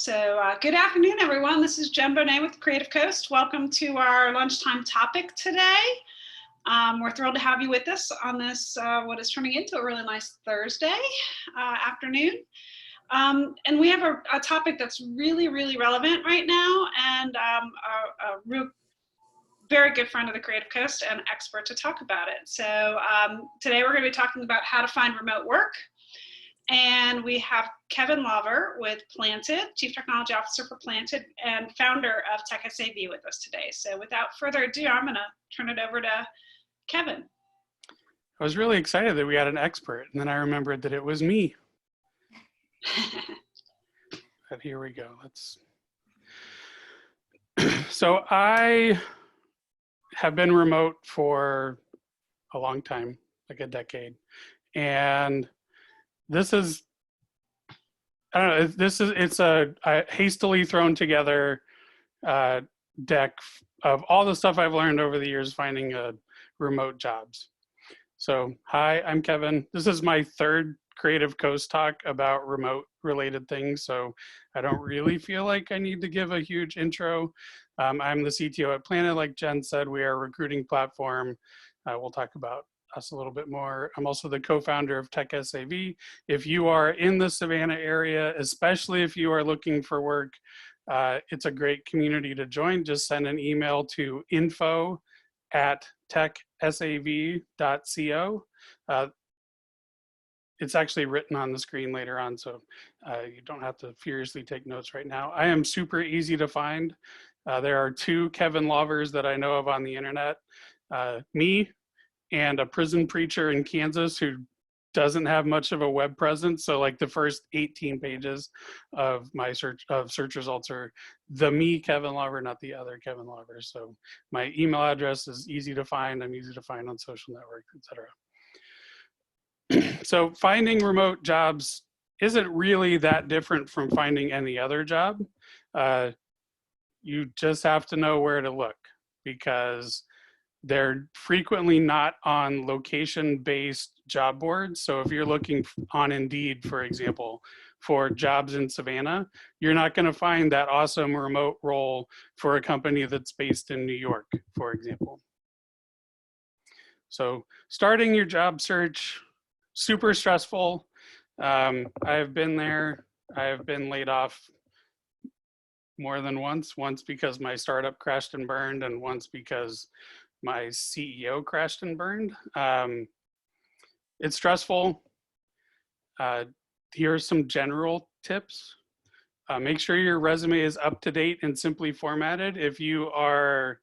Good afternoon, everyone. This is Jen Bonet with Creative Coast. Welcome to our lunchtime topic today. We're thrilled to have you with us on this, what is turning into a really nice Thursday afternoon. And we have a topic that's really, really relevant right now, and a real, very good friend of the Creative Coast and expert to talk about it. So today we're going to be talking about how to find remote work. And we have Kevin Lawver with Planted, Chief Technology Officer for Planted and founder of TechSAV with us today. So without further ado, I'm going to turn it over to Kevin. I was really excited that we had an expert, and then I remembered that it was me. But here we go. So I have been remote for a long time, like a decade, and this is, I don't know, it's a hastily thrown together deck of all the stuff I've learned over the years finding remote jobs. So, hi, I'm Kevin. This is my third Creative Coast talk about remote related things, so I don't really feel like I need to give a huge intro. I'm the CTO at Planet. Like Jen said, we are a recruiting platform. We'll talk about us a little bit more. I'm also the co-founder of TechSAV. If you are in the Savannah area, especially if you are looking for work, it's a great community to join. Just send an email to info@techsav.co. It's actually written on the screen later on, so you don't have to furiously take notes right now. I am super easy to find. There are two Kevin Lawvers that I know of on the internet, me and a prison preacher in Kansas who doesn't have much of a web presence. So like the first 18 pages of my search results are the me Kevin Lawver, not the other Kevin Lawver. So my email address is easy to find. I'm easy to find on social networks, etc. So finding remote jobs isn't really that different from finding any other job. You just have to know where to look, because they're frequently not on location-based job boards. So if you're looking on Indeed, for example, for jobs in Savannah, you're not going to find that awesome remote role for a company that's based in New York, for example. So starting your job search, super stressful. I have been there. I have been laid off more than once because my startup crashed and burned, and once because my CEO crashed and burned. It's stressful. Here are some general tips. Make sure your resume is up to date and simply formatted. If you are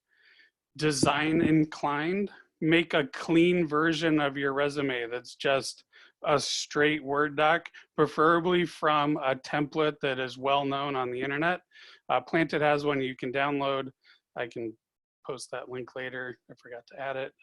design inclined, make a clean version of your resume that's just a straight Word doc, preferably from a template that is well known on the internet. Planted has one you can download. I can post that link later. I forgot to add it.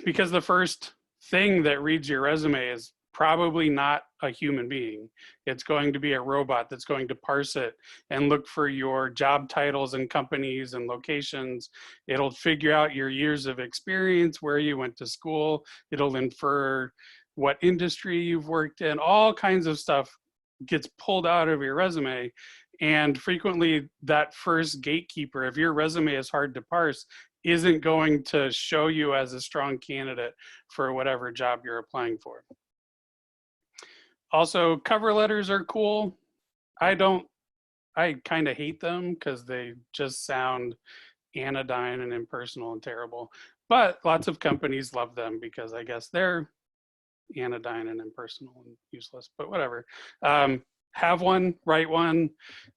Because the first thing that reads your resume is probably not a human being. It's going to be a robot that's going to parse it and look for your job titles and companies and locations. It'll figure out your years of experience, where you went to school. It'll infer what industry you've worked in. All kinds of stuff gets pulled out of your resume. And frequently that first gatekeeper, if your resume is hard to parse, isn't going to show you as a strong candidate for whatever job you're applying for. Also, cover letters are cool. I kind of hate them because they just sound anodyne and impersonal and terrible. But lots of companies love them because I guess they're anodyne and impersonal and useless, but whatever. Have one, write one.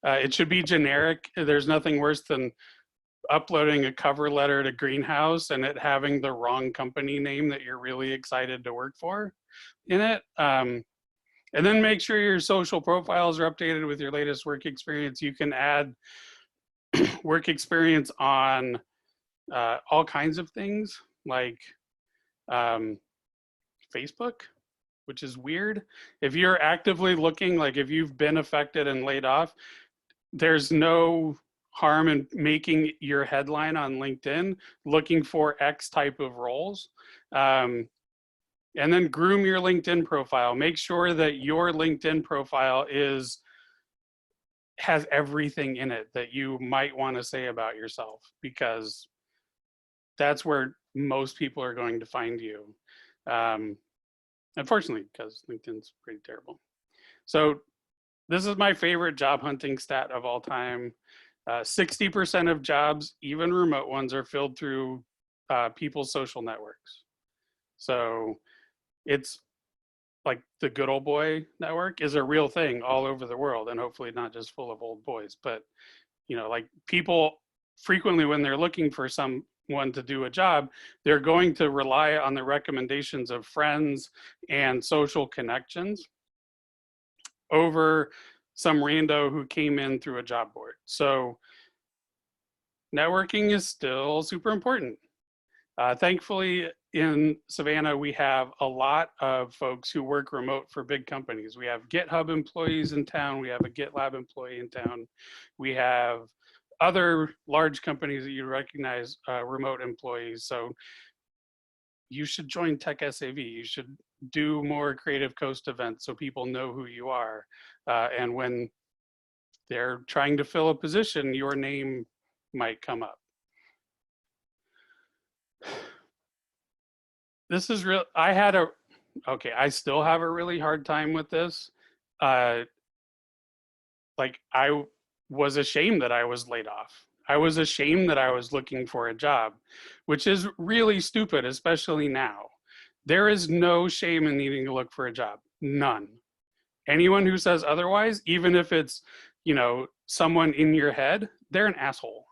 It should be generic. There's nothing worse than uploading a cover letter to Greenhouse and it having the wrong company name that you're really excited to work for in it. And then make sure your social profiles are updated with your latest work experience. You can add work experience on all kinds of things like Facebook, which is weird. If you're actively looking, like if you've been affected and laid off, there's no harm in making your headline on LinkedIn looking for X type of roles. And then groom your LinkedIn profile. Make sure that your LinkedIn profile is has everything in it that you might want to say about yourself, because that's where most people are going to find you. Unfortunately, because LinkedIn's pretty terrible. So this is my favorite job hunting stat of all time. 60% of jobs, even remote ones, are filled through people's social networks. So it's like the good old boy network is a real thing all over the world, and hopefully not just full of old boys, but like people frequently, when they're looking for someone to do a job, they're going to rely on the recommendations of friends and social connections over some rando who came in through a job board. So networking is still super important. Thankfully, in Savannah, we have a lot of folks who work remote for big companies. We have GitHub employees in town. We have a GitLab employee in town. We have other large companies that you recognize, remote employees. So you should join Tech SAV. You should do more Creative Coast events so people know who you are. And when they're trying to fill a position, your name might come up. This is real. I still have a really hard time with this. Like I was ashamed that I was laid off. I was ashamed that I was looking for a job, which is really stupid, especially now. There is no shame in needing to look for a job. None. Anyone who says otherwise, even if it's, someone in your head, they're an asshole.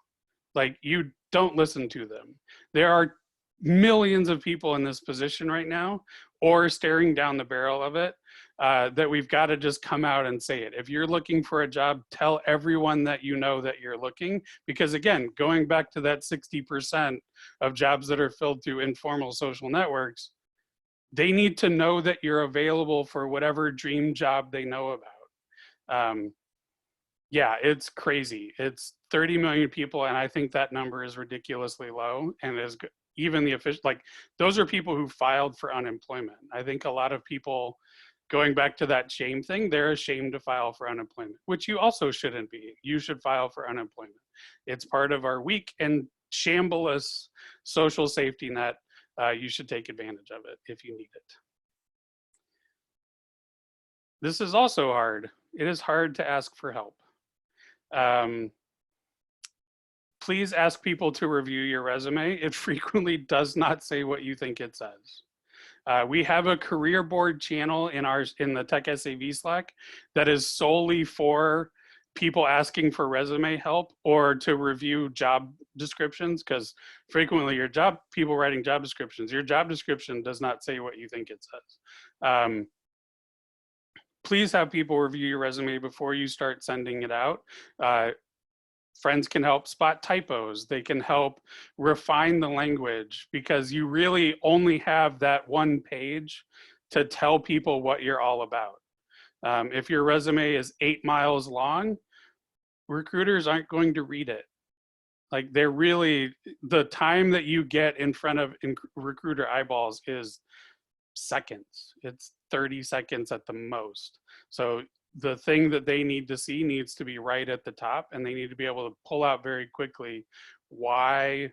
Like, you don't listen to them. There are millions of people in this position right now, or staring down the barrel of it, that we've got to just come out and say it. If you're looking for a job, tell everyone that you know that you're looking, because again, going back to that 60% of jobs that are filled through informal social networks, they need to know that you're available for whatever dream job they know about. Yeah, it's crazy. It's 30 million people, and I think that number is ridiculously low, and is even the official, like, those are people who filed for unemployment. I think a lot of people, going back to that shame thing, they're ashamed to file for unemployment, which you also shouldn't be. You should file for unemployment. It's part of our weak and shambless social safety net. You should take advantage of it if you need it. This is also hard. It is hard to ask for help. Please ask people to review your resume. It frequently does not say what you think it says. We have a career board channel in the Tech SAV Slack that is solely for people asking for resume help or to review job descriptions, because frequently people writing job descriptions, your job description does not say what you think it says. Please have people review your resume before you start sending it out. Friends can help spot typos. They can help refine the language, because you really only have that one page to tell people what you're all about. If your resume is 8 miles long, recruiters aren't going to read it. Like, the time that you get in front of recruiter eyeballs is seconds. It's 30 seconds at the most. So the thing that they need to see needs to be right at the top, and they need to be able to pull out very quickly why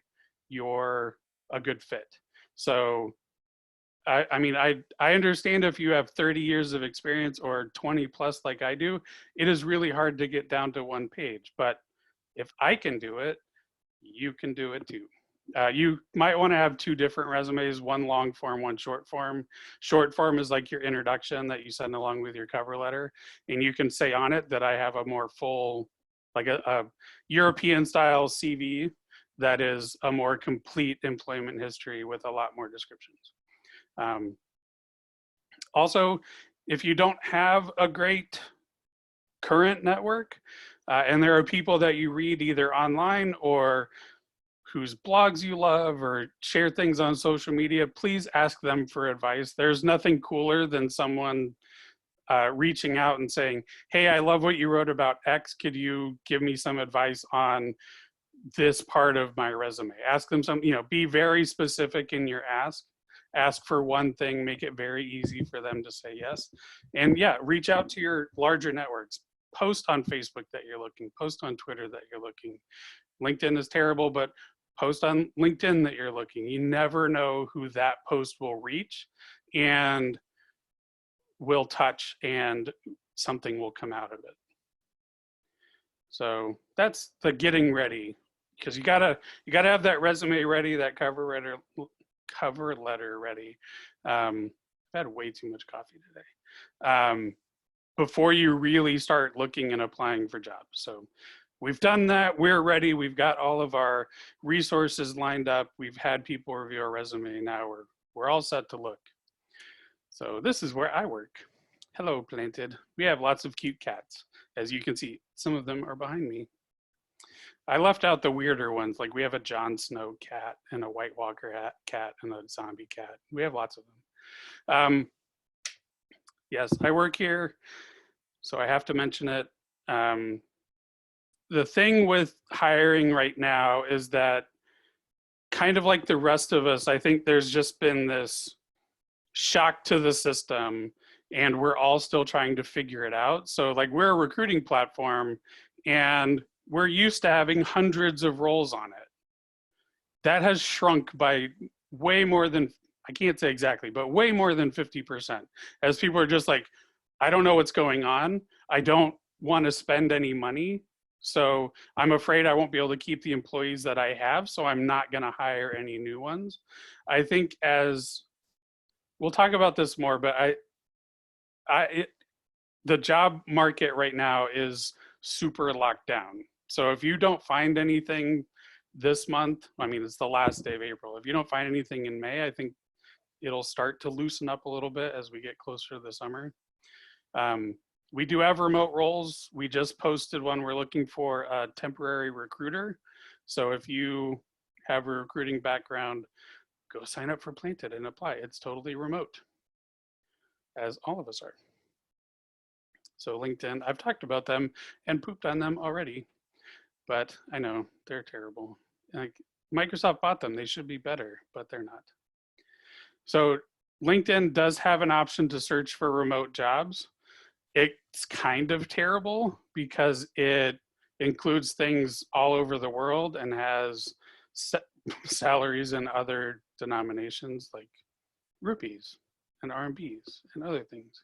you're a good fit. So I mean, I understand if you have 30 years of experience or 20 plus like I do, it is really hard to get down to one page. But if I can do it, you can do it too. You might want to have 2 different resumes, one long form, one short form. Short form is like your introduction that you send along with your cover letter. And you can say on it that I have a more full, like a European style CV that is a more complete employment history with a lot more descriptions. Also, if you don't have a great current network, and there are people that you read either online or whose blogs you love or share things on social media, please ask them for advice. There's nothing cooler than someone reaching out and saying, hey, I love what you wrote about X. Could you give me some advice on this part of my resume? Ask them be very specific in your ask. Ask for one thing, make it very easy for them to say yes. And yeah, reach out to your larger networks. post on Facebook that you're looking, post on Twitter that you're looking. LinkedIn is terrible, but post on LinkedIn that you're looking. You never know who that post will reach and will touch, and something will come out of it. So that's the getting ready, because you gotta have that resume ready, that cover letter ready. I've had way too much coffee today. Before you really start looking and applying for jobs. So we've done that. We're ready. We've got all of our resources lined up. We've had people review our resume. Now we're all set to look. So this is where I work. Hello, Planted. We have lots of cute cats. As you can see, some of them are behind me. I left out the weirder ones. Like we have a Jon Snow cat and a White Walker cat and a zombie cat. We have lots of them. Yes, I work here, so I have to mention it. The thing with hiring right now is that, kind of like the rest of us, I think there's just been this shock to the system, and we're all still trying to figure it out. So like we're a recruiting platform, and we're used to having hundreds of roles on it. That has shrunk by way more than, I can't say exactly, but way more than 50%. As people are just like, I don't know what's going on. I don't want to spend any money. So I'm afraid I won't be able to keep the employees that I have. So I'm not going to hire any new ones. I think we'll talk about this more, but the job market right now is super locked down. So if you don't find anything this month, I mean, it's the last day of April. If you don't find anything in May, I think it'll start to loosen up a little bit as we get closer to the summer. We do have remote roles. We just posted one. We're looking for a temporary recruiter. So if you have a recruiting background, go sign up for Planted and apply. It's totally remote, as all of us are. So LinkedIn, I've talked about them and pooped on them already, but I know they're terrible. Like Microsoft bought them. They should be better, but they're not. So LinkedIn does have an option to search for remote jobs. It's kind of terrible because it includes things all over the world and has salaries in other denominations like rupees and RMBs and other things.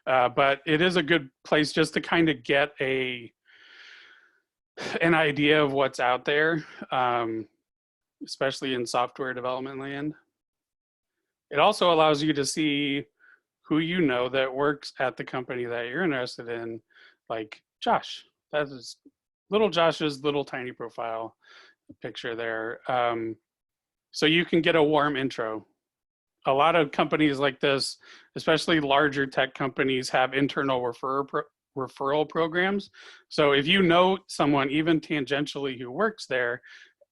But it is a good place just to kind of get an idea of what's out there, especially in software development land. It also allows you to see who you know that works at the company that you're interested in, like Josh. That is little Josh's little tiny profile picture there. So you can get a warm intro. A lot of companies like this, especially larger tech companies, have internal referral programs. So if you know someone even tangentially who works there,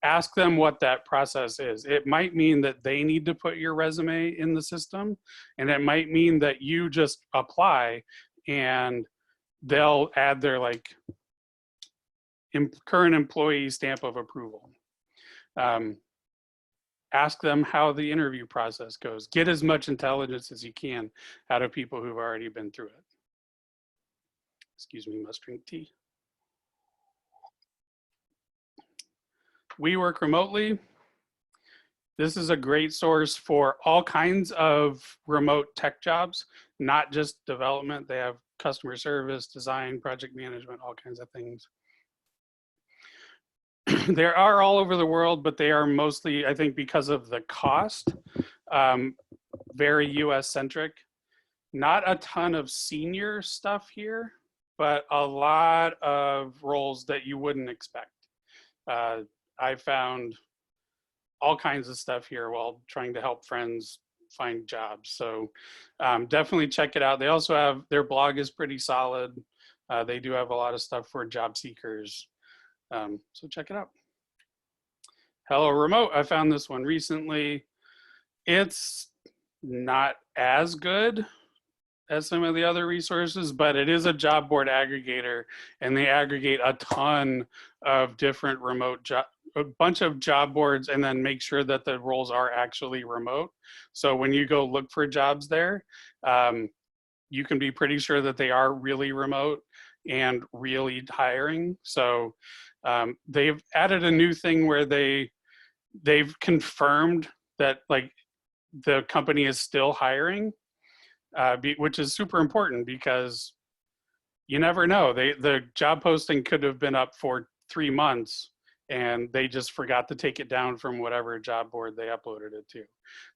ask them what that process is. It might mean that they need to put your resume in the system, and it might mean that you just apply and they'll add their like current employee stamp of approval. Ask them how the interview process goes. Get as much intelligence as you can out of people who've already been through it. Excuse me, must drink tea. We work remotely. This is a great source for all kinds of remote tech jobs, not just development. They have customer service, design, project management, all kinds of things. They are all over the world, but they are mostly, I think, because of the cost, very US centric. Not a ton of senior stuff here, but a lot of roles that you wouldn't expect. I found all kinds of stuff here while trying to help friends find jobs. So definitely check it out. They also have, their blog is pretty solid. They do have a lot of stuff for job seekers. So check it out. Hello Remote, I found this one recently. It's not as good as some of the other resources, but it is a job board aggregator, and they aggregate a ton of different remote job, a bunch of job boards, and then make sure that the roles are actually remote. So when you go look for jobs there, you can be pretty sure that they are really remote. and really hiring. So they've added a new thing where they've confirmed that like the company is still hiring, which is super important because you never know. The job posting could have been up for 3 months and they just forgot to take it down from whatever job board they uploaded it to.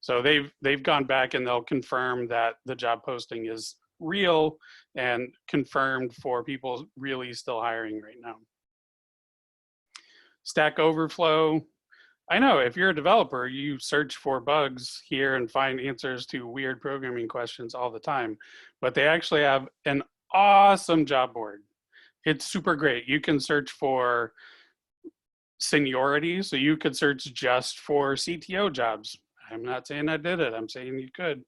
So they've gone back and they'll confirm that the job posting is real and confirmed for people really still hiring right now. Stack Overflow. I know if you're a developer, you search for bugs here and find answers to weird programming questions all the time, but they actually have an awesome job board. It's super great. You can search for seniority, so you could search just for CTO jobs. I'm not saying I did it, I'm saying you could.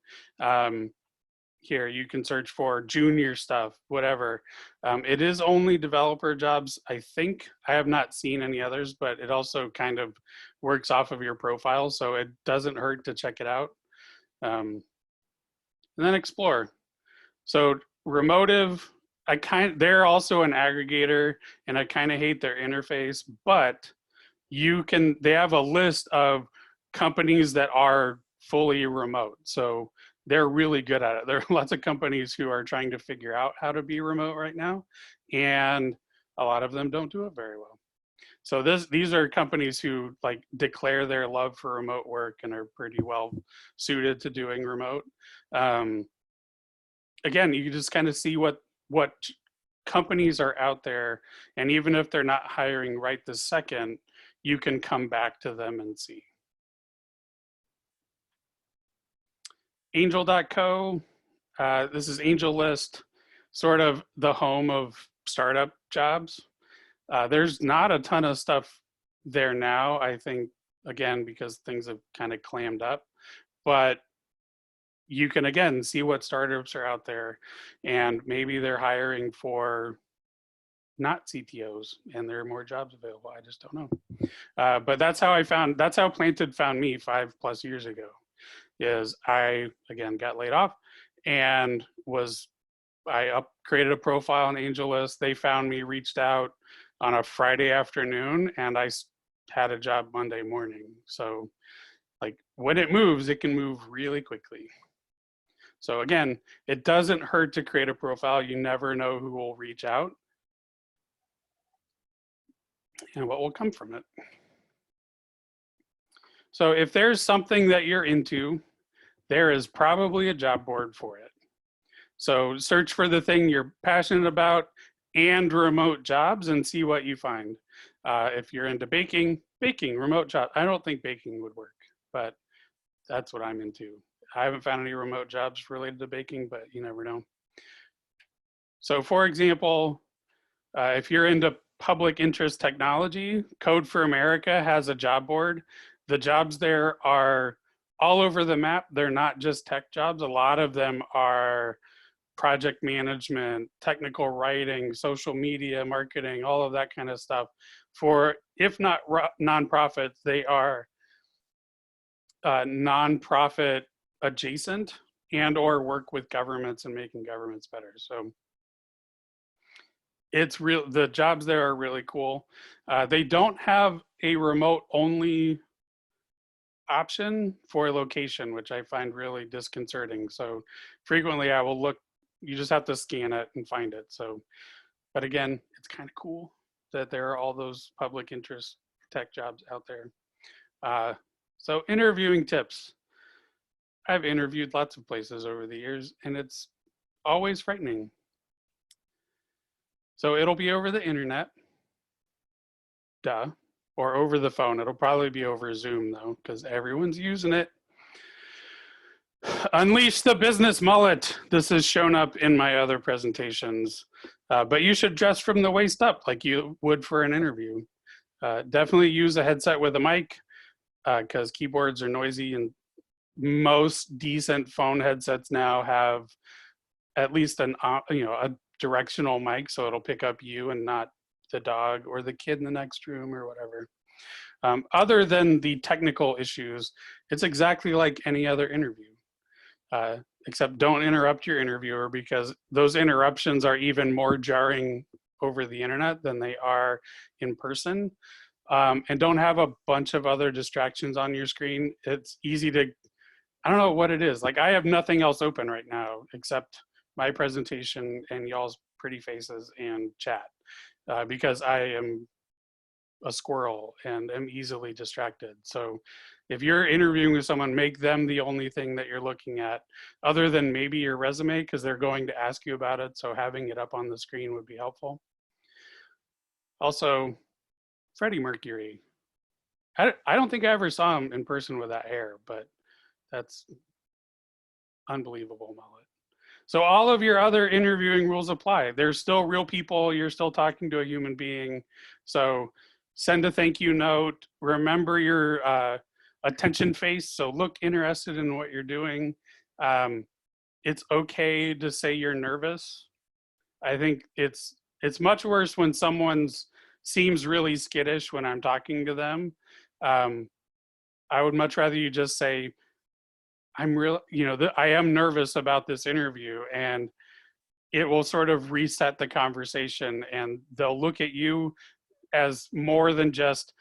Here, you can search for junior stuff, whatever. It is only developer jobs, I think. I have not seen any others, but it also kind of works off of your profile, so it doesn't hurt to check it out. And then Explore. So Remotive, they're also an aggregator, and I kind of hate their interface, but they have a list of companies that are fully remote. So they're really good at it. There are lots of companies who are trying to figure out how to be remote right now, and a lot of them don't do it very well. So these are companies who like declare their love for remote work and are pretty well suited to doing remote. Again, you can just kind of see what companies are out there, and even if they're not hiring right this second, you can come back to them and see. Angel.co, this is AngelList, sort of the home of startup jobs. There's not a ton of stuff there now, I think, again, because things have kind of clammed up, but you can, again, see what startups are out there, and maybe they're hiring for not CTOs and there are more jobs available. I just don't know. But that's how Planted found me 5+ years ago. Is I, again, got laid off and created a profile on AngelList. They found me, reached out on a Friday afternoon, and I had a job Monday morning. So like when it moves, it can move really quickly. So again, it doesn't hurt to create a profile. You never know who will reach out and what will come from it. So if there's something that you're into, there is probably a job board for it. So search for the thing you're passionate about and remote jobs and see what you find. If you're into baking, remote job. I don't think baking would work, but that's what I'm into. I haven't found any remote jobs related to baking, but you never know. So for example, if you're into public interest technology, Code for America has a job board. The jobs there are all over the map. They're not just tech jobs. A lot of them are project management, technical writing, social media, marketing, all of that kind of stuff. For, if not nonprofits, they are nonprofit adjacent and or work with governments and making governments better. So it's real, the jobs there are really cool. They don't have a remote only option for location, which I find really disconcerting. So frequently I will look, you just have to scan it and find it. So, but again, it's kind of cool that there are all those public interest tech jobs out there. So interviewing tips. I've interviewed lots of places over the years and it's always frightening. So it'll be over the internet, duh, or over the phone. It'll probably be over Zoom though, because everyone's using it. Unleash the business mullet. This has shown up in my other presentations, but you should dress from the waist up like you would for an interview. Definitely use a headset with a mic because keyboards are noisy, and most decent phone headsets now have at least a directional mic, so it'll pick up you and not the dog or the kid in the next room or whatever. Other than the technical issues, it's exactly like any other interview. except don't interrupt your interviewer, because those interruptions are even more jarring over the internet than they are in person. And don't have a bunch of other distractions on your screen. It's easy to, I don't know what it is. Like, I have nothing else open right now except my presentation and y'all's pretty faces and chat, because I am a squirrel and am easily distracted. So if you're interviewing with someone, make them the only thing that you're looking at, other than maybe your resume, because they're going to ask you about it. So having it up on the screen would be helpful. Also, Freddie Mercury. I don't think I ever saw him in person with that hair, but that's unbelievable mullet. So all of your other interviewing rules apply. There's still real people. You're still talking to a human being. So send a thank you note. Remember your attention face. So look interested in what you're doing. It's okay to say you're nervous. I think it's much worse when someone's seems really skittish when I'm talking to them. I would much rather you just say, I'm real, I am nervous about this interview, and it will sort of reset the conversation, and they'll look at you as more than just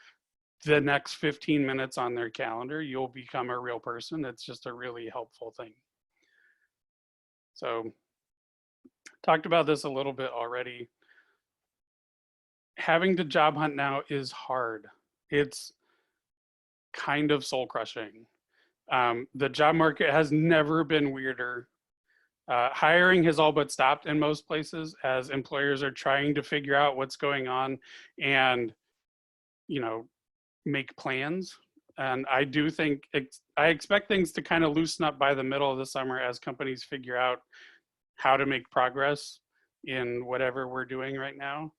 the next 15 minutes on their calendar. You'll become a real person. It's just a really helpful thing. So talked about this a little bit already. Having to job hunt now is hard. It's kind of soul crushing. The job market has never been weirder. Hiring has all but stopped in most places as employers are trying to figure out what's going on and, make plans. And I do think, I expect things to kind of loosen up by the middle of the summer as companies figure out how to make progress in whatever we're doing right now.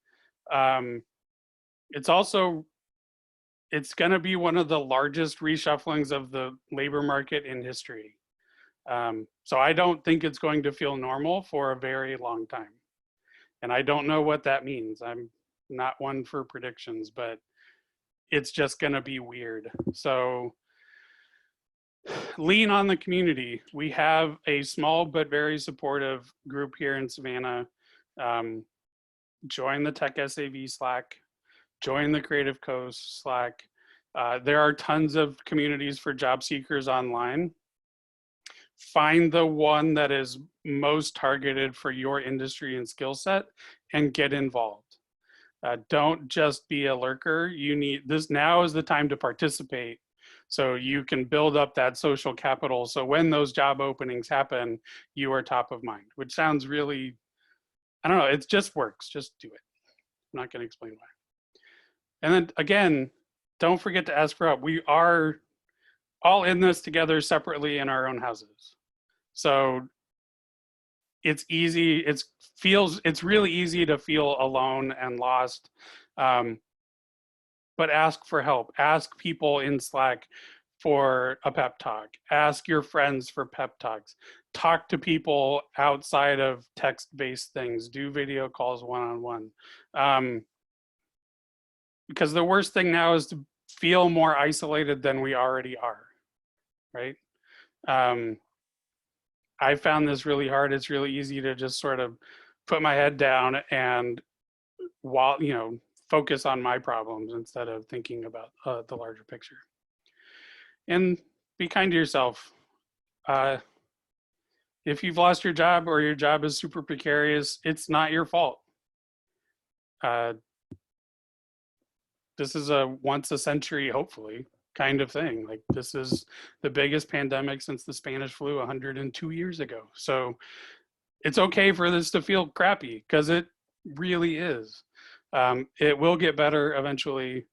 It's going to be one of the largest reshufflings of the labor market in history. So I don't think it's going to feel normal for a very long time. And I don't know what that means. I'm not one for predictions, but it's just going to be weird. So lean on the community. We have a small but very supportive group here in Savannah. Join the Tech SAV Slack. Join the Creative Coast Slack. There are tons of communities for job seekers online. Find the one that is most targeted for your industry and skill set and get involved. Don't just be a lurker. Now is the time to participate so you can build up that social capital. So when those job openings happen, you are top of mind, which sounds really, I don't know, it just works. Just do it. I'm not going to explain why. And then again, don't forget to ask for help. We are all in this together separately in our own houses. So it's easy, it's really easy to feel alone and lost. But ask for help. Ask people in Slack for a pep talk. Ask your friends for pep talks. Talk to people outside of text-based things. Do video calls one-on-one. Because the worst thing now is to feel more isolated than we already are, right? I found this really hard. It's really easy to just sort of put my head down and focus on my problems instead of thinking about the larger picture. And be kind to yourself. If you've lost your job or your job is super precarious, it's not your fault. This is a once a century, hopefully, kind of thing. Like, this is the biggest pandemic since the Spanish flu 102 years ago. So it's okay for this to feel crappy, because it really is. It will get better eventually,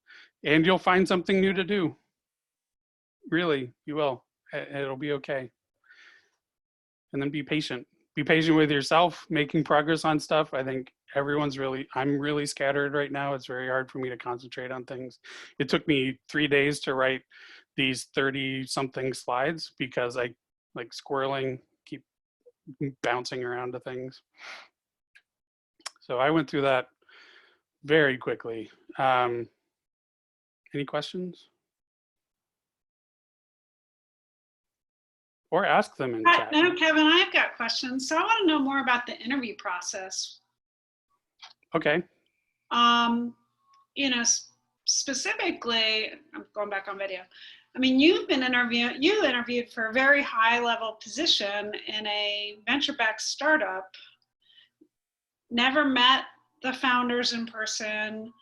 and you'll find something new to do. Really, you will. It'll be okay. And then be patient. Be patient with yourself, making progress on stuff. I think I'm really scattered right now. It's very hard for me to concentrate on things. It took me 3 days to write these 30 something slides because I like squirreling, keep bouncing around to things. So I went through that very quickly. Any questions? or ask them in chat. No, Kevin, I've got questions. So I want to know more about the interview process. Okay. You know, specifically, I'm going back on video. I mean, you interviewed for a very high level position in a venture-backed startup, never met the founders in person.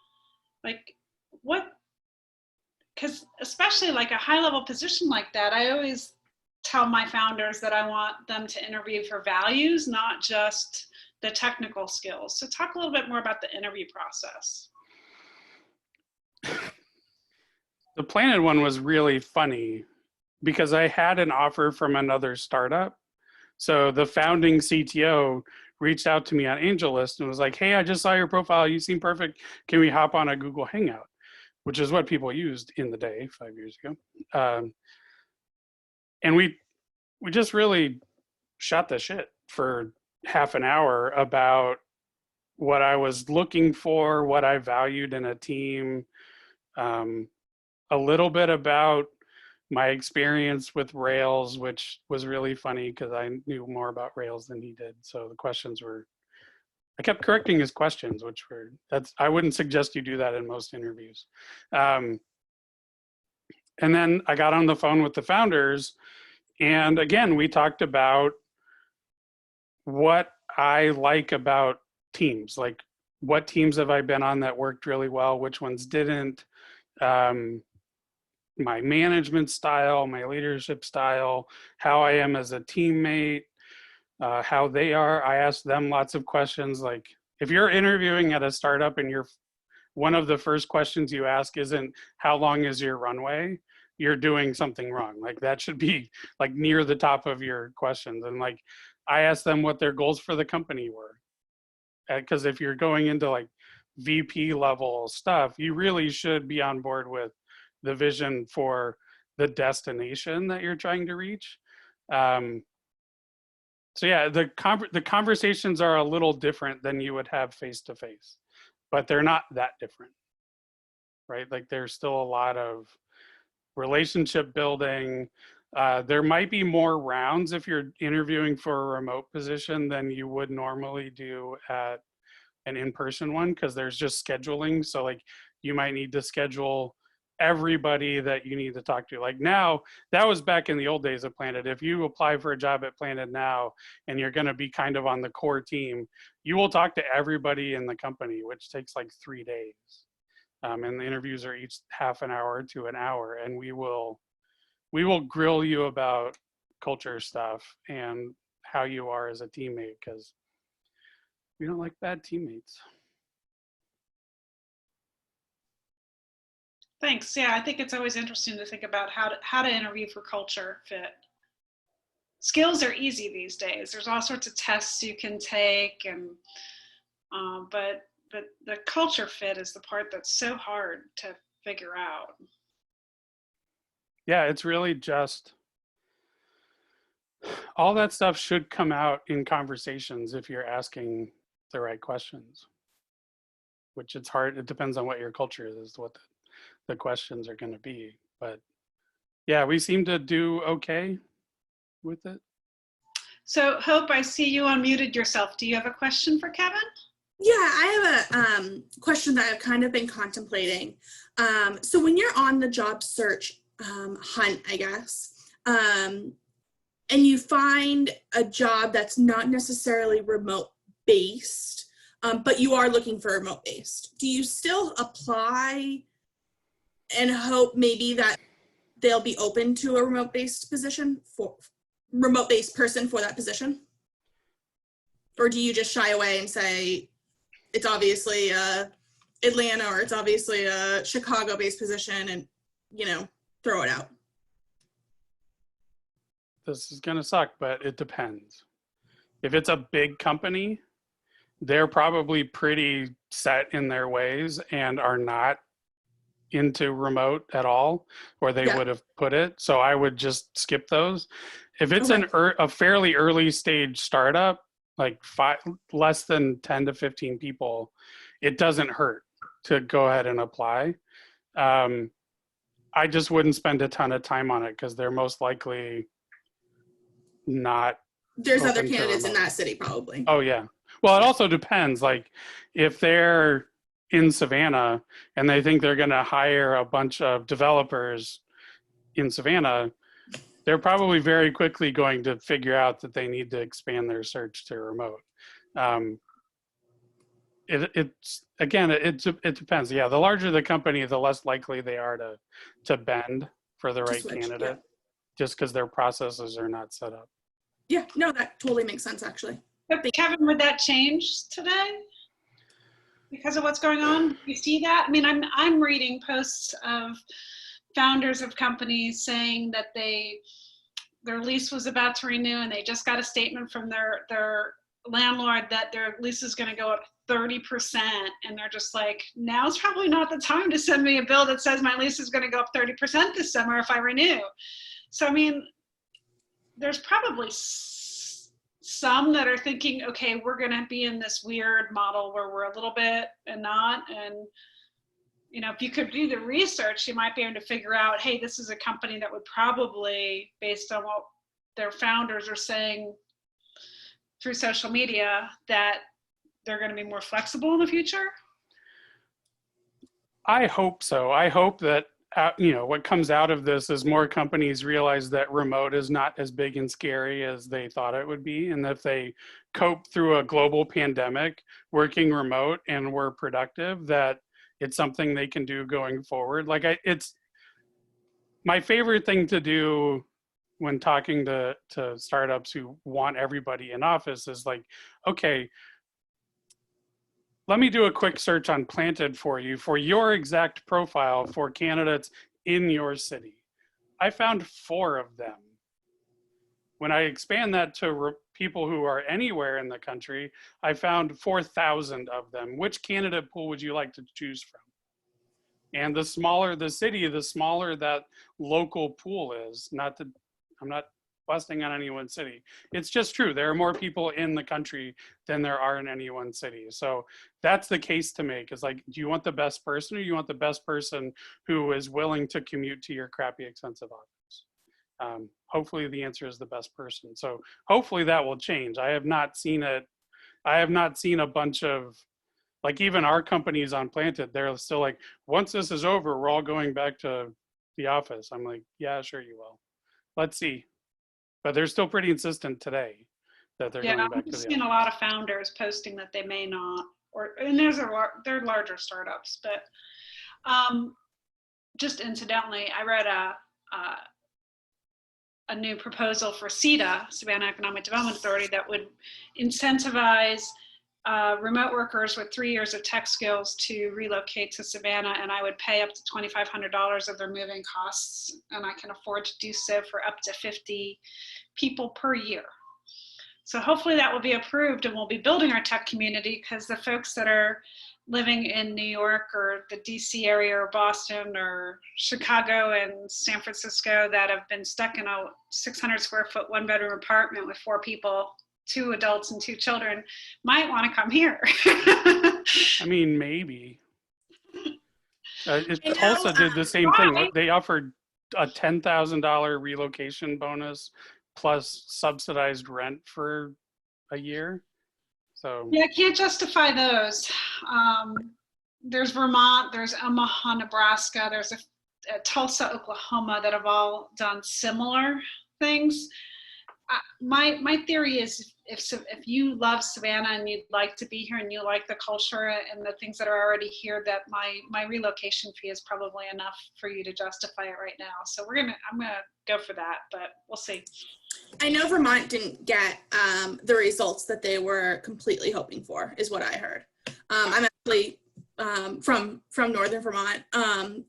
Like, what, because especially like a high level position like that, I always tell my founders that I want them to interview for values, not just the technical skills. So talk a little bit more about the interview process. The Planet one was really funny because I had an offer from another startup. So the founding CTO reached out to me on AngelList and was like, hey, I just saw your profile. You seem perfect. Can we hop on a Google Hangout? Which is what people used in the day 5 years ago. And we just really shot the shit for half an hour about what I was looking for, what I valued in a team, a little bit about my experience with Rails, which was really funny because I knew more about Rails than he did. So the questions were, I kept correcting his questions, which were, I wouldn't suggest you do that in most interviews. And then I got on the phone with the founders, and again, we talked about what I like about teams, like what teams have I been on that worked really well, which ones didn't, my management style, my leadership style, how I am as a teammate, how they are. I asked them lots of questions. Like if you're interviewing at a startup and one of the first questions you ask isn't how long is your runway, you're doing something wrong. Like that should be like near the top of your questions. And like I asked them what their goals for the company were. Because if you're going into like VP level stuff, you really should be on board with the vision for the destination that you're trying to reach. So yeah, the conversations are a little different than you would have face to face, but they're not that different, right? Like there's still a lot of relationship building. There might be more rounds if you're interviewing for a remote position than you would normally do at an in-person one, because there's just scheduling. So like you might need to schedule everybody that you need to talk to. Like now, that was back in the old days of Planet. If you apply for a job at Planet now and you're going to be kind of on the core team, you will talk to everybody in the company, which takes like 3 days. And the interviews are each half an hour to an hour, and we will grill you about culture stuff and how you are as a teammate, because we don't like bad teammates. Thanks. Yeah, I think it's always interesting to think about how to interview for culture fit. Skills are easy these days. There's all sorts of tests you can take, and but the culture fit is the part that's so hard to figure out. Yeah, it's really just all that stuff should come out in conversations if you're asking the right questions, which it's hard. It depends on what your culture is, what the questions are going to be. But yeah, we seem to do okay with it. So Hope, I see you unmuted yourself. Do you have a question for Kevin? Yeah, I have a question that I've kind of been contemplating. So when you're on the job search hunt, I guess, and you find a job that's not necessarily remote based, but you are looking for remote based, do you still apply and hope maybe that they'll be open to a remote based person for that position? Or do you just shy away and say, it's obviously Atlanta or it's obviously a Chicago based position and, throw it out? This is going to suck, but it depends. If it's a big company, they're probably pretty set in their ways and are not into remote at all, or they would have put it. So I would just skip those. If it's a fairly early stage startup, like less than 10 to 15 people, it doesn't hurt to go ahead and apply. I just wouldn't spend a ton of time on it because they're most likely not. There's other open to candidates in remote. that city probably. Oh yeah. Well, it also depends. Like if they're in Savannah and they think they're going to hire a bunch of developers in Savannah, they're probably very quickly going to figure out that they need to expand their search to remote. It's again, it depends. Yeah, the larger the company, the less likely they are to bend for the right switch, candidate, yeah. just because their processes are not set up. Yeah, no, that totally makes sense actually. But Kevin, would that change today because of what's going on? Do you see that? I mean, I'm reading posts of founders of companies saying that their lease was about to renew and they just got a statement from their landlord that their lease is going to go up 30%, and they're just like, now's probably not the time to send me a bill that says my lease is going to go up 30% this summer if I renew. So I mean, there's probably some that are thinking, okay, we're going to be in this weird model where we're a little bit and not. And, you know, if you could do the research, you might be able to figure out, hey, this is a company that would probably, based on what their founders are saying through social media, that they're going to be more flexible in the future. I hope so. I hope that you know, what comes out of this is more companies realize that remote is not as big and scary as they thought it would be, and if they cope through a global pandemic working remote and were productive, that it's something they can do going forward. Like it's my favorite thing to do when talking to startups who want everybody in office is like, okay, let me do a quick search on Planted for you for your exact profile for candidates in your city. I found 4 of them. When I expand that to people who are anywhere in the country, I found 4,000 of them. Which candidate pool would you like to choose from? And the smaller the city, the smaller that local pool is. Not that I'm not busting on any one city. It's just true. There are more people in the country than there are in any one city. So that's the case to make, is like, do you want the best person, or you want the best person who is willing to commute to your crappy, expensive office? Hopefully the answer is the best person. So hopefully that will change. I have not seen it. I have not seen a bunch of, like, even our companies on Planted, they're still like, once this is over, we're all going back to the office. I'm like, yeah, sure you will. Let's see. But they're still pretty insistent today that they're going back to the office. I'm seeing a lot of founders posting that they may not, and they're larger startups. But just incidentally, I read a new proposal for SEDA, Savannah Economic Development Authority, that would incentivize remote workers with 3 years of tech skills to relocate to Savannah, and I would pay up to $2,500 of their moving costs, and I can afford to do so for up to 50 people per year. So hopefully that will be approved, and we'll be building our tech community, because the folks that are living in New York or the DC area or Boston or Chicago and San Francisco that have been stuck in a 600 square foot 1-bedroom apartment with 4 people, 2 adults and 2 children, might want to come here. I mean, maybe. Tulsa did the same thing. They offered a $10,000 relocation bonus plus subsidized rent for a year. So yeah, I can't justify those. There's Vermont, there's Omaha, Nebraska, there's a Tulsa, Oklahoma that have all done similar things. My theory is if you love Savannah and you'd like to be here and you like the culture and the things that are already here, that my relocation fee is probably enough for you to justify it right now. So I'm gonna go for that, but we'll see. I know Vermont didn't get the results that they were completely hoping for, is what I heard. I'm actually from northern Vermont,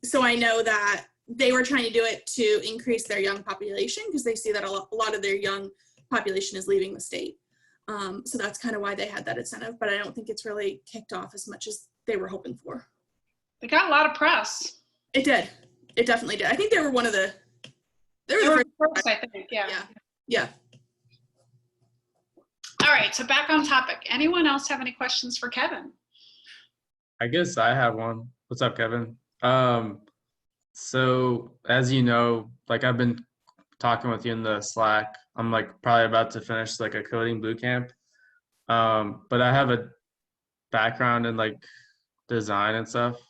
so I know that they were trying to do it to increase their young population, because they see that a lot of their young population is leaving the state. So that's kind of why they had that incentive, but I don't think it's really kicked off as much as they were hoping for. They got a lot of press. It did. It definitely did. I think they were one of the, they were the first, I think, yeah. All right, so back on topic. Anyone else have any questions for Kevin? I guess I have one. What's up, Kevin? So as you know, like I've been talking with you in the Slack. I'm like probably about to finish like a coding boot camp. But I have a background in like design and stuff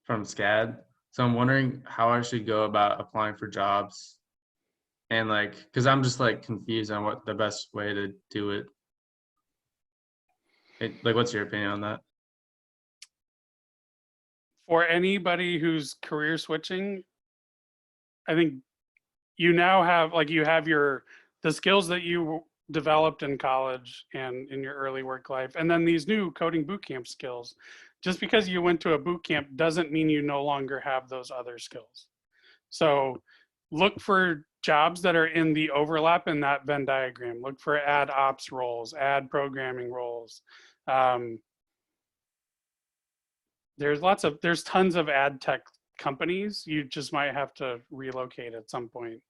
from SCAD. So I'm wondering how I should go about applying for jobs and like, cause I'm just like confused on what the best way to do it. Like, what's your opinion on that? For anybody who's career switching, I think you now have the skills that you developed in college and in your early work life, and then these new coding bootcamp skills. Just because you went to a boot camp doesn't mean you no longer have those other skills. So look for jobs that are in the overlap in that Venn diagram. Look for ad ops roles, ad programming roles. There's tons of ad tech companies. You just might have to relocate at some point.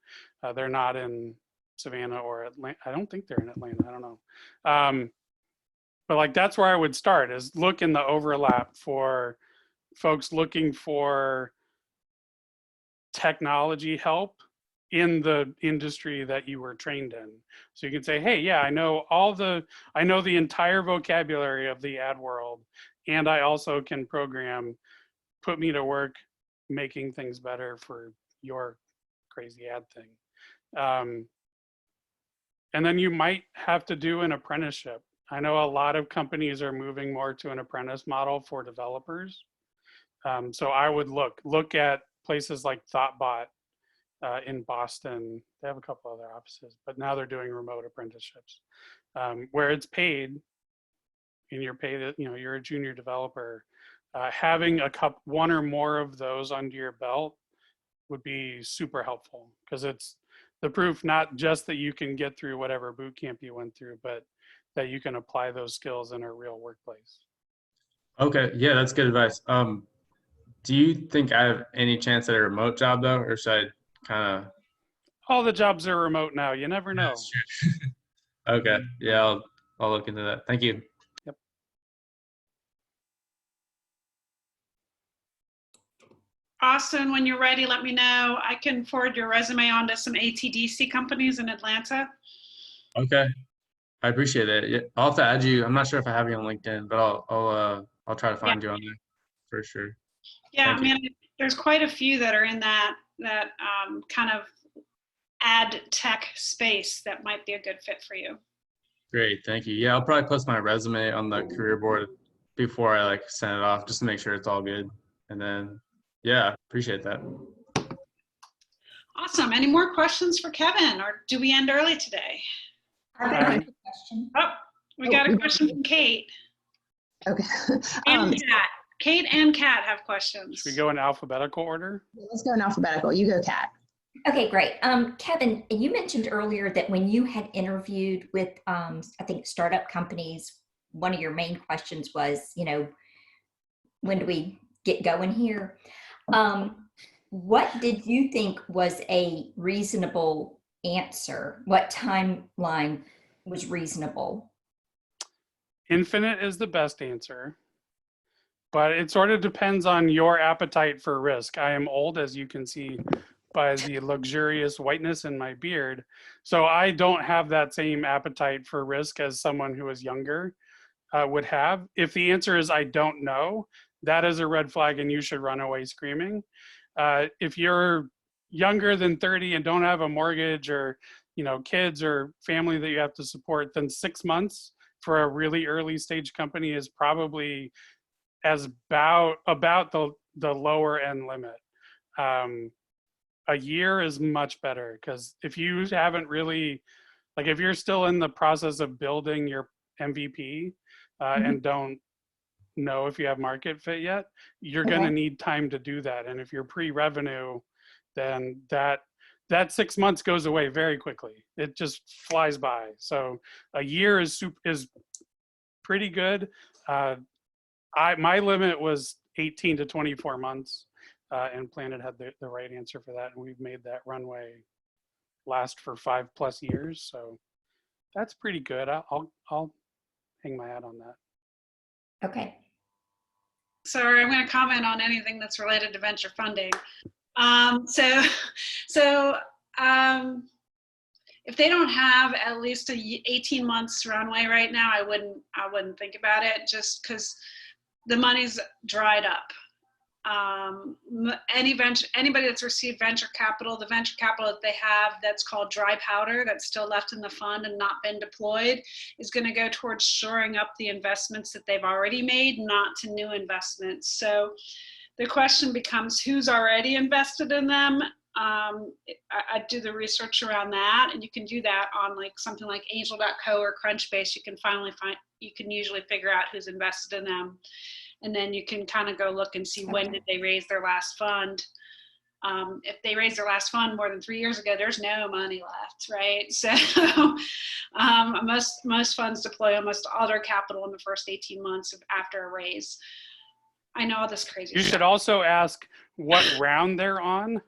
They're not in Savannah or Atlanta. I don't think they're in Atlanta. I don't know. But like that's where I would start, is look in the overlap for folks looking for technology help in the industry that you were trained in. So you can say, hey, yeah, I know the entire vocabulary of the ad world, and I also can program. Put me to work making things better for your crazy ad thing. And then you might have to do an apprenticeship. I know a lot of companies are moving more to an apprentice model for developers. So I would look at places like ThoughtBot in Boston. They have a couple other offices, but now they're doing remote apprenticeships where it's paid, and you're paid, you're a junior developer. Having one or more of those under your belt would be super helpful, because it's the proof not just that you can get through whatever boot camp you went through, but that you can apply those skills in a real workplace. Okay, yeah, that's good advice. Do you think I have any chance at a remote job though, or should I kind of? All the jobs are remote now. You never know. Okay, yeah, I'll look into that. Thank you. Yep. Austin, when you're ready, let me know. I can forward your resume on to some ATDC companies in Atlanta. Okay, I appreciate it. Yeah, I'll have to add you. I'm not sure if I have you on LinkedIn, but I'll try to find you on there for sure. Yeah, Thank I mean, there's quite a few that are in that kind of ad tech space that might be a good fit for you. Great, thank you. Yeah, I'll probably post my resume on the career board before I like send it off, just to make sure it's all good. And then, yeah, appreciate that. Awesome. Any more questions for Kevin, or do we end early today? I have a question. Oh, we got a question from Kate. Okay. And Kat. Kate and Kat have questions. Should we go in alphabetical order? Let's go in alphabetical. You go, Kat. Okay, great. Kevin, you mentioned earlier that when you had interviewed with, I think, startup companies, one of your main questions was, when do we get going here? What did you think was a reasonable answer? What timeline was reasonable? Infinite is the best answer, but it sort of depends on your appetite for risk. I am old, as you can see by the luxurious whiteness in my beard. So I don't have that same appetite for risk as someone who is younger would have. If the answer is I don't know, that is a red flag and you should run away screaming. If you're younger than 30 and don't have a mortgage or kids or family that you have to support, then 6 months for a really early stage company is probably about the lower end limit. A year is much better, because if you haven't really, like if you're still in the process of building your MVP and don't know if you have market fit yet, you're going to need time to do that. And if you're pre-revenue, then that 6 months goes away very quickly. It just flies by. So a year is pretty good. My limit was 18 to 24 months. And Planet had the right answer for that, and we've made that runway last for 5+ years, so that's pretty good. I'll hang my hat on that. Okay. Sorry, I'm going to comment on anything that's related to venture funding. So If they don't have at least 18 months runway right now, I wouldn't think about it, just because the money's dried up. Anybody that's received venture capital, the venture capital that they have that's called dry powder, that's still left in the fund and not been deployed, is going to go towards shoring up the investments that they've already made, not to new investments. So the question becomes, who's already invested in them? I do the research around that, and you can do that on like something like angel.co or Crunchbase. You can usually figure out who's invested in them. And then you can kind of go look and see when did they raise their last fund. If they raised their last fund more than 3 years ago, there's no money left, right? So most funds deploy almost all their capital in the first 18 months after a raise. I know all this crazy You stuff. should also ask what round they're on.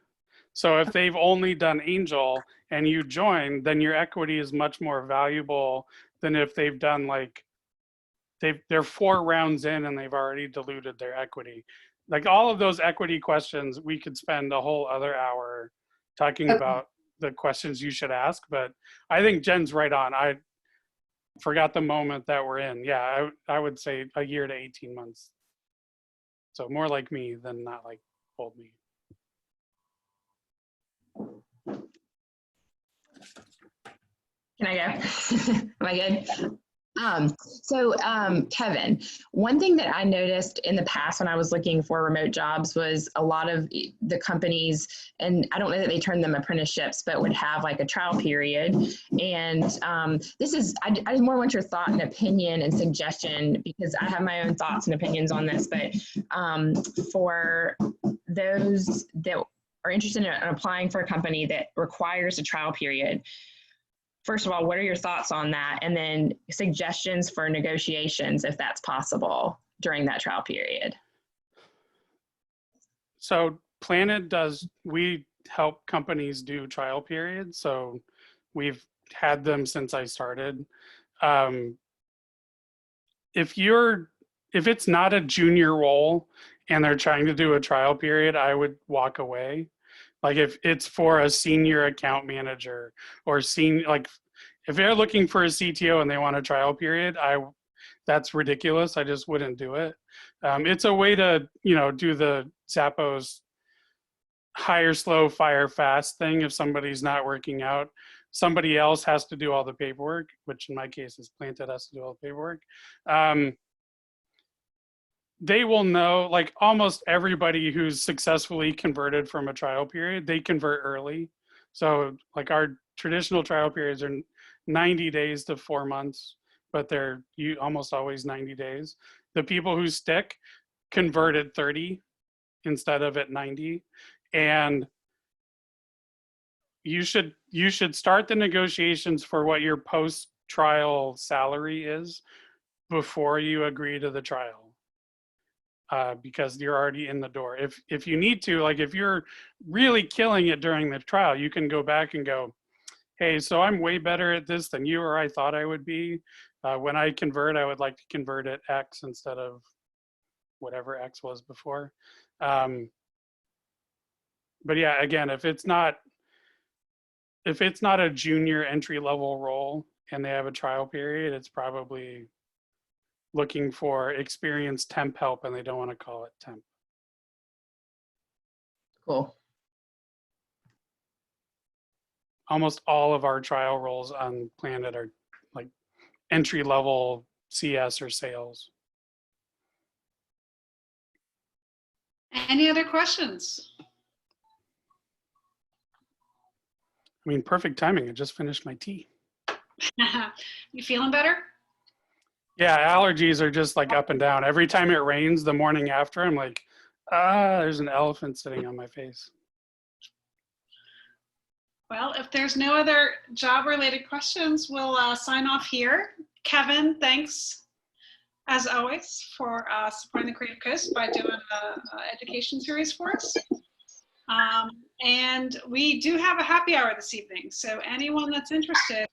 So if they've only done angel and you join, then your equity is much more valuable than if they've done like, they're 4 rounds in and they've already diluted their equity. Like all of those equity questions, we could spend a whole other hour talking about the questions you should ask, but I think Jen's right on. I forgot the moment that we're in. Yeah, I would say a year to 18 months. So more like me than not like old me. Can I go? Am I good? Kevin, one thing that I noticed in the past when I was looking for remote jobs was a lot of the companies, and I don't know that they turned them apprenticeships, but would have like a trial period. And I more want your thought and opinion and suggestion, because I have my own thoughts and opinions on this, but for those that are interested in applying for a company that requires a trial period, first of all, what are your thoughts on that? And then suggestions for negotiations, if that's possible during that trial period. So Planet we help companies do trial periods. So we've had them since I started. If it's not a junior role and they're trying to do a trial period, I would walk away. Like if it's for a senior account manager or if they're looking for a CTO and they want a trial period, that's ridiculous. I just wouldn't do it. It's a way to, do the Zappos hire slow, fire fast thing. If somebody's not working out, somebody else has to do all the paperwork, which in my case is Planted has to do all the paperwork. They will know, like almost everybody who's successfully converted from a trial period, they convert early. So like our traditional trial periods are 90 days to 4 months, but they're almost always 90 days. The people who stick convert at 30 instead of at 90. And you should start the negotiations for what your post-trial salary is before you agree to the trial. Because you're already in the door. If you need to, like if you're really killing it during the trial, you can go back and go, hey, so I'm way better at this than you or I thought I would be. When I convert, I would like to convert at X instead of whatever X was before. But yeah, again, if it's not a junior entry level role and they have a trial period, it's probably looking for experienced temp help and they don't want to call it temp. Cool. Almost all of our trial roles on Planet are like entry level CS or sales. Any other questions? I mean, perfect timing. I just finished my tea. You feeling better? Yeah, allergies are just like up and down. Every time it rains the morning after, I'm like, there's an elephant sitting on my face. Well, if there's no other job-related questions, we'll sign off here. Kevin, thanks, as always, for supporting the Creative Coast by doing an education series for us. And we do have a happy hour this evening, so anyone that's interested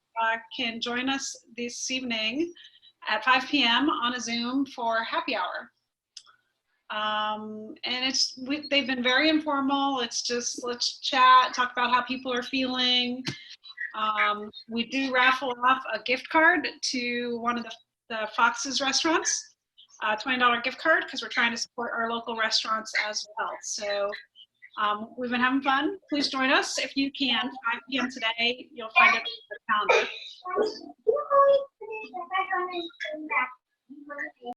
can join us this evening at 5 p.m. on a Zoom for happy hour. And they've been very informal. It's just, let's chat, talk about how people are feeling. We do raffle off a gift card to one of the Fox's restaurants, $20 gift card, because we're trying to support our local restaurants as well. So we've been having fun. Please join us if you can. 5 p.m. today. You'll find it on the calendar.